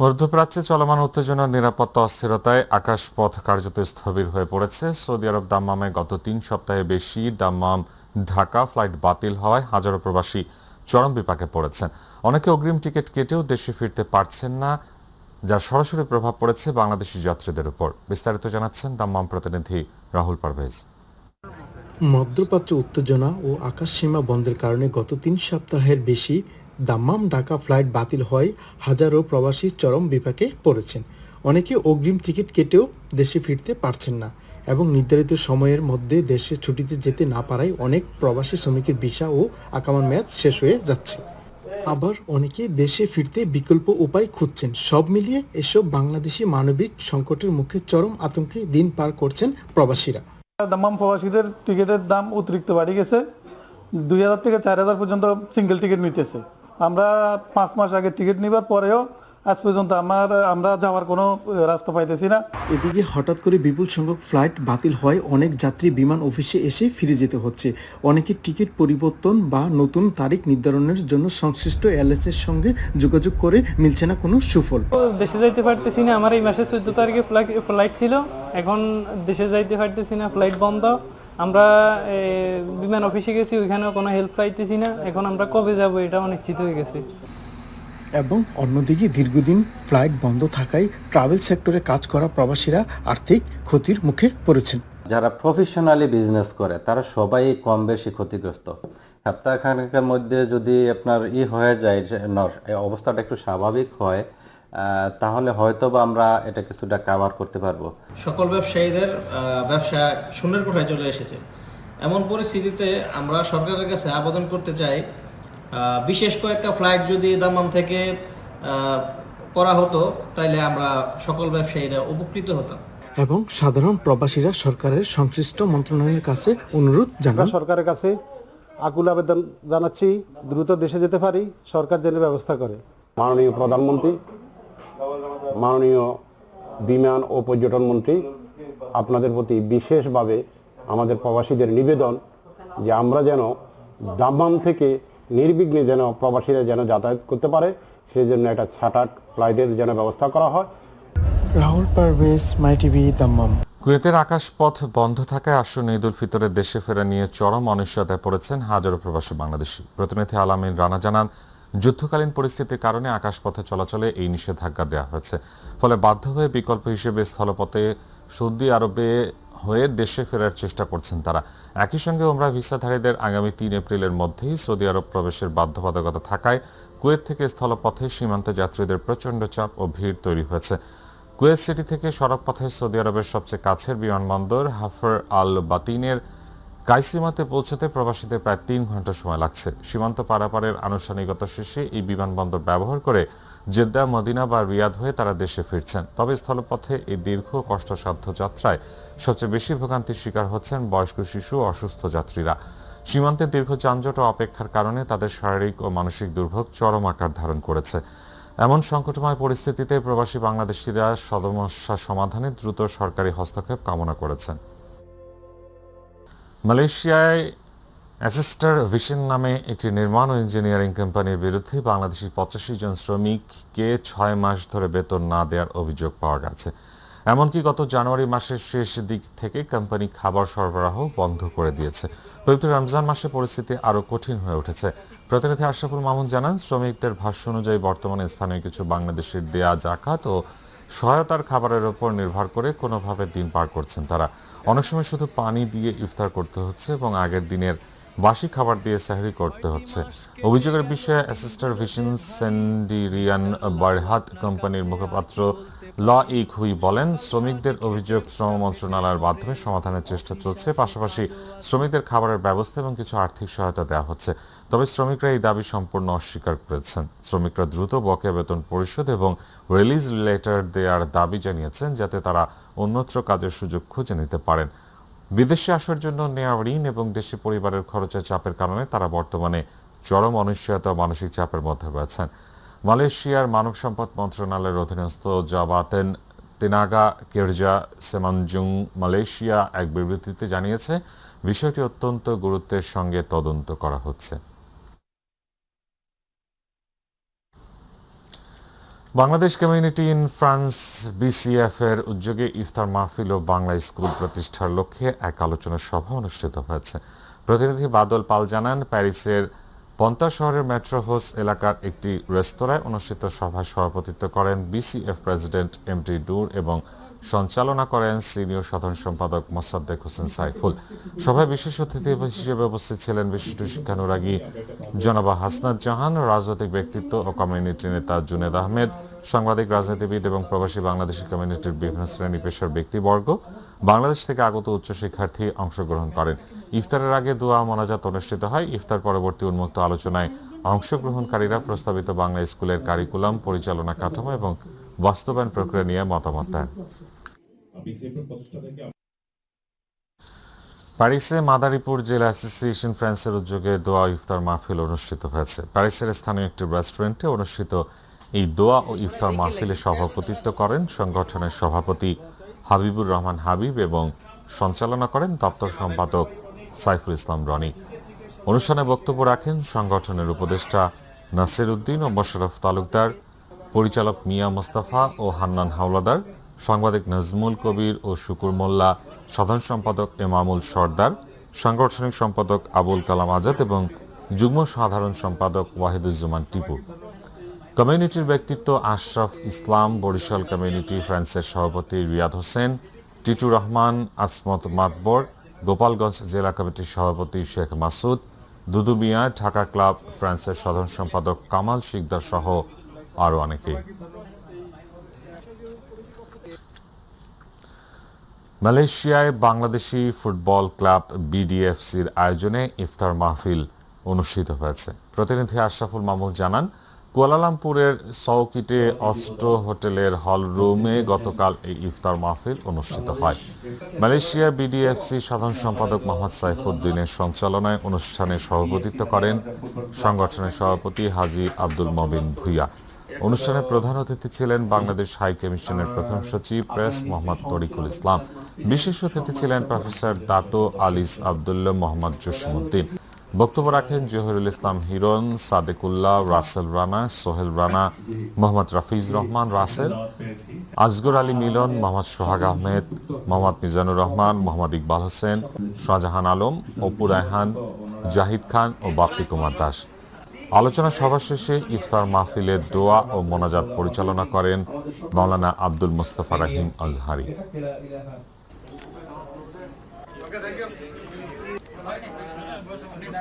মধ্যপ্রাচ্যে চলমান উত্তেজনা, নিরাপত্তা অস্থিরতায় আকাশপথ কার্যত স্থবির হয়ে পড়েছে। সৌদি আরব দাম্মামে গত ৩ সপ্তাহে বেশি দাম্মাম ঢাকা ফ্লাইট বাতিল হওয়ায় হাজারো প্রবাসী চরম বিপাকে পড়েছেন। অনেকে অগ্রিম টিকিট কেটেও দেশে ফিরতে পারছেন না, যার সরাসরি প্রভাব পড়েছে বাংলাদেশি যাত্রীদের উপর। বিস্তারিত জানাচ্ছেন দাম্মাম প্রতিনিধি রাহুল পারভেজ। মধ্যপ্রাচ্য উত্তেজনা ও আকাশসীমা বন্ধের কারণে গত ৩ সপ্তাহের বেশি দাম্মাম ঢাকা ফ্লাইট বাতিল হয় হাজারো প্রবাসী চরম বিপাকে পড়েছেন। অনেকে অগ্রিম টিকিট কেটেও দেশে ফিরতে পারছেন না এবং নির্ধারিত সময়ের মধ্যে দেশে ছুটিতে যেতে না পারায় অনেক প্রবাসী শ্রমিকের ভিসা ও আকামার মেয়াদ শেষ হয়ে যাচ্ছে। আবার অনেকে দেশে ফিরতে বিকল্প উপায় খুঁজছেন। সব মিলিয়ে এসব বাংলাদেশি মানবিক সংকটের মুখে চরম আতঙ্কে দিন পার করছেন প্রবাসীরা। দাম্মাম প্রবাসীদের টিকিটের দাম অতিরিক্ত বাড়ি গেছে। ২,০০০ থেকে ৪,০০০ পর্যন্ত সিঙ্গেল টিকিট নিতেছে। আমরা ৫ মাস আগে টিকিট নিবার পরেও আজ পর্যন্ত আমরা যাওয়ার কোনো রাস্তা পাইতেছি না। এদিকে হঠাৎ করে বিপুল সংখ্যক ফ্লাইট বাতিল হয় অনেক যাত্রী বিমান অফিসে এসে ফিরে যেতে হচ্ছে। অনেকে টিকিট পরিবর্তন বা নতুন তারিখ নির্ধারণের জন্য সংশ্লিষ্ট এয়ারলাইন্সের সঙ্গে যোগাযোগ করে মিলছে না কোনো সুফল। দেশে যাইতে পারতেছি না। আমার এই মাসের 14 তারিখে ফ্লাইট ছিল, এখন দেশে যাইতে পারতেছি না, ফ্লাইট বন্ধ। আমরা বিমান অফিসে গেছি, ওইখানেও কোনো হেল্প পাইতেছি না। এখন আমরা কবে যাব এটা অনিশ্চিত হয়ে গেছে। এবং অন্যদিকে দীর্ঘদিন ফ্লাইট বন্ধ থাকায় ট্রাভেল সেক্টরে কাজ করা প্রবাসীরা আর্থিক ক্ষতির মুখে পড়েছেন। যারা প্রফেশনালি বিজনেস করে তারা সবাই কম বেশি ক্ষতিগ্রস্ত। সপ্তাহখানেকের মধ্যে যদি আপনার হয়ে যায়, অবস্থাটা একটু স্বাভাবিক হয়, তাহলে হয়তো বা আমরা এটা কিছুটা কাভার করতে পারবো। সকল ব্যবসায়ীদের ব্যবসা শূন্যের কোঠায় চলে এসেছে। এমন পরিস্থিতিতে আমরা সরকারের কাছে আবেদন করতে চাই, বিশেষ কয়েকটা ফ্লাইট যদি দাম্মাম থেকে করা হতো তাইলে আমরা সকল ব্যবসায়ীরা উপকৃত হতাম। এবং সাধারণ প্রবাসীরা সরকারের সংশ্লিষ্ট মন্ত্রণালয়ের কাছে অনুরোধ জানান। সরকারের কাছে আকুল আবেদন জানাচ্ছি, দ্রুত দেশে যেতে পারি, সরকার যেন ব্যবস্থা করে। মাননীয় প্রধানমন্ত্রী, মাননীয় বিমান ও পর্যটন মন্ত্রী, আপনাদের প্রতি বিশেষভাবে আমাদের প্রবাসীদের নিবেদন যে আমরা যেন দাম্মাম থেকে নির্বিঘ্নে যেন প্রবাসীরা যেন যাতায়াত করতে পারে, সেই জন্য একটা চার্টার্ড ফ্লাইটের যেন ব্যবস্থা করা হয়। রাহুল পারভেজ, মাই টিভি, দাম্মাম। কুয়েতের আকাশপথ বন্ধ থাকায় আসন্ন ঈদ উল ফিতরের দেশে ফেরা নিয়ে চরম অনিশ্চয়তায় পড়েছেন হাজারো প্রবাসী বাংলাদেশি। প্রতিনিধি আলামিন রানা জানান, যুদ্ধকালীন পরিস্থিতির কারণে আকাশপথে চলাচলে এই নিষেধাজ্ঞা দেওয়া হয়েছে। ফলে বাধ্য হয়ে বিকল্প হিসেবে স্থলপথে সৌদি আরবে হয়ে দেশে ফেরার চেষ্টা করছেন তারা। একই সঙ্গে ওমরা ভিসাধারীদের আগামী ৩ এপ্রিলের মধ্যেই সৌদি আরব প্রবেশের বাধ্যবাধকতা থাকায় কুয়েত থেকে স্থলপথে সীমান্তে যাত্রীদের প্রচণ্ড চাপ ও ভিড় তৈরি হয়েছে। কুয়েত সিটি থেকে সড়ক পথে সৌদি আরবের সবচেয়ে কাছের বিমানবন্দর হাফর আল বাতিনের কাইসিমাতে পৌঁছতে প্রবাসীদের প্রায় ৩ ঘন্টা সময় লাগছে। সীমান্ত পারাপারের আনুষ্ঠানিকতা শেষে এই বিমানবন্দর ব্যবহার করে জেদ্দা, মদিনা বা রিয়াদ হয়ে তারা দেশে ফিরছেন। তবে স্থলপথে এই দীর্ঘ কষ্টসাধ্য যাত্রায় সবচেয়ে বেশি ভোগান্তির শিকার হচ্ছেন বয়স্ক, শিশু ও অসুস্থ যাত্রীরা। সীমান্তে দীর্ঘ যানজট ও অপেক্ষার কারণে তাদের শারীরিক ও মানসিক দুর্ভোগ চরম আকার ধারণ করেছে। এমন সংকটময় পরিস্থিতিতে প্রবাসী বাংলাদেশিরা সমস্যা সমাধানে দ্রুত সরকারি হস্তক্ষেপ কামনা করেছেন। মালয়েশিয়ায় অ্যাসিস্টার ভিশন নামে একটি নির্মাণ ও ইঞ্জিনিয়ারিং কোম্পানির বিরুদ্ধে বাংলাদেশি ৮৫ জন শ্রমিককে ৬ মাস ধরে বেতন না দেওয়ার অভিযোগ পাওয়া গেছে। এমনকি গত জানুয়ারি মাসের শেষ দিক থেকে কোম্পানি খাবার সরবরাহ বন্ধ করে দিয়েছে। পবিত্র রমজান মাসে পরিস্থিতি আরও কঠিন হয়ে উঠেছে। প্রতিনিধি আশরাফুল মামুন জানান, শ্রমিকদের ভাষ্য অনুযায়ী বর্তমানে স্থানীয় কিছু বাংলাদেশের দেয়া জাকাত ও সহায়তার খাবারের ওপর নির্ভর করে কোনোভাবে দিন পার করছেন তারা। অনেক সময় শুধু পানি দিয়ে ইফতার করতে হচ্ছে এবং আগের দিনের বাসি খাবার দিয়ে সাহরি করতে হচ্ছে। অভিযোগের বিষয়ে অ্যাসিস্টার ভিশন সেন্ডিরিয়ান বারহাত কোম্পানির মুখপাত্র ই খুই বলেন, শ্রমিকদের অভিযোগ শ্রম মন্ত্রণালয়ের মাধ্যমে সমাধানের চেষ্টা চলছে। পাশাপাশি শ্রমিকদের খাবারের ব্যবস্থা এবং কিছু আর্থিক সহায়তা দেওয়া হচ্ছে। তবে শ্রমিকরা এই দাবি সম্পূর্ণ অস্বীকার করেছেন। শ্রমিকরা দ্রুত বকেয়া বেতন পরিশোধ এবং রিলিজ লেটার দেওয়ার দাবি জানিয়েছেন, যাতে তারা অন্যত্র কাজের সুযোগ খুঁজে নিতে পারেন। বিদেশে আসার জন্য নেওয়া ঋণ এবং দেশি পরিবারের খরচের চাপের কারণে তারা বর্তমানে চরম অনিশ্চয়তা ও মানসিক চাপের মধ্যে রয়েছেন। মালয়েশিয়ার মানব সম্পদ মন্ত্রণালয়ের অধীনস্থ জাবাতেন তেনাগা কেরজা সেমানজুং মালয়েশিয়া এক বিবৃতিতে জানিয়েছে, বিষয়টি অত্যন্ত গুরুত্বের সঙ্গে তদন্ত করা হচ্ছে। Bangladesh community in France BCF এর উদ্যোগে ইফতার মাহফিল ও বাংলা স্কুল প্রতিষ্ঠার লক্ষ্যে এক আলোচনা সভা অনুষ্ঠিত হয়েছে। প্রতিনিধি বাদল পাল জানান, প্যারিসের পন্তা শহরের মেট্রো হাউস এলাকার একটি রেস্তোরাঁয় অনুষ্ঠিত সভায় সভাপতিত্ব করেন বিসিএফ প্রেসিডেন্ট এমটি ডুর এবং সঞ্চালনা করেন সিনিয়র সাধারণ সম্পাদক মোসাদ্দেক হোসেন সাইফুল। সভায় বিশেষ অতিথি হিসেবে উপস্থিত ছিলেন বিশিষ্ট শিক্ষানুরাগী জনাবা হাসনাত জাহান, রাজনৈতিক ব্যক্তিত্ব ও কমিউনিটি নেতা জুনেদ আহমেদ, সাংবাদিক, রাজনীতিবিদ এবং প্রবাসী বাংলাদেশি কমিউনিটির বিভিন্ন শ্রেণী পেশার ব্যক্তিবর্গ, বাংলাদেশ থেকে আগত উচ্চ শিক্ষার্থী অংশগ্রহণ করেন। ইফতারের আগে দোয়া মোনাজাত অনুষ্ঠিত হয়। ইফতার পরবর্তী উন্মুক্ত আলোচনায় অংশগ্রহণকারীরা প্রস্তাবিত বাংলা স্কুলের কারিকুলাম, পরিচালনা কাঠামো এবং বাস্তবায়ন প্রক্রিয়া নিয়ে মতামত দেন। প্যারিসে মাদারীপুর জেলা অ্যাসোসিয়েশন ফ্রান্সের উদ্যোগে দোয়া ইফতার মাহফিল অনুষ্ঠিত হয়েছে। প্যারিসের স্থানীয় একটি রেস্টুরেন্টে অনুষ্ঠিত এই দোয়া ও ইফতার মাহফিলে সভাপতিত্ব করেন সংগঠনের সভাপতি হাবিবুর রহমান হাবিব এবং সঞ্চালনা করেন দপ্তর সম্পাদক সাইফুল ইসলাম রনি। অনুষ্ঠানে বক্তব্য রাখেন সংগঠনের উপদেষ্টা নাসির উদ্দিন ও মোশাররফ তালুকদার, পরিচালক মিয়া মোস্তফা ও হান্নান হাওলাদার, সাংবাদিক নাজমুল কবির ও শুকুর মোল্লা, সাধারণ সম্পাদক এমামুল সর্দার, সাংগঠনিক সম্পাদক আবুল কালাম আজাদ এবং যুগ্ম সাধারণ সম্পাদক ওয়াহিদুজ্জামান টিপু। কমিউনিটির ব্যক্তিত্ব আশরাফ ইসলাম, বরিশাল কমিউনিটি ফ্রান্সের সভাপতি রিয়াদ হোসেন, টিটু রহমান, আসমত মাতবর, গোপালগঞ্জ জেলা কমিটির সভাপতি শেখ মাসুদ, দুদু মিয়া, ঢাকা ক্লাব ফ্রান্সের সাধারণ সম্পাদক কামাল শিকদার সহ আরও অনেকে। মালয়েশিয়ায় বাংলাদেশি ফুটবল ক্লাব বিডিএফসির আয়োজনে ইফতার মাহফিল অনুষ্ঠিত হয়েছে। প্রতিনিধি আশরাফুল মামুন জানান, কুয়ালালামপুরের সৌকিটে অস্ট্রো হোটেলের হল রুমে গতকাল এই ইফতার মাহফিল অনুষ্ঠিত হয়। মালয়েশিয়া বিডিএফসি সাধারণ সম্পাদক মোহাম্মদ সাইফুদ্দিনের সঞ্চালনায় অনুষ্ঠানে সভাপতিত্ব করেন সংগঠনের সভাপতি হাজী আব্দুল মবিন ভুইয়া। অনুষ্ঠানে প্রধান অতিথি ছিলেন বাংলাদেশ হাই কমিশনের প্রথম সচিব প্রেস মোহাম্মদ তরিকুল ইসলাম। বিশেষ অতিথি ছিলেন প্রফেসর দাতো আলিস আবদুল্লাহ, মোহাম্মদ জসিমউদ্দিন। বক্তব্য রাখেন জহিরুল ইসলাম হিরণ, সাদেকুল্লাহ, রাসেল রানা, সোহেল রানা, মোহাম্মদ রাফিজ রহমান রাসেল, আজগর আলী মিলন, মোহাম্মদ সোহাগ আহমেদ, মোহাম্মদ মিজানুর রহমান, মোহাম্মদ ইকবাল হোসেন, শাহজাহান আলম, অপু রায়হান, জাহিদ খান ও বাপ্পি কুমার দাস। আলোচনা সভা শেষে ইফতার মাহফিলে দোয়া ও মোনাজাত পরিচালনা করেন মাওলানা আব্দুল মুস্তাফা রহিম আজহারি।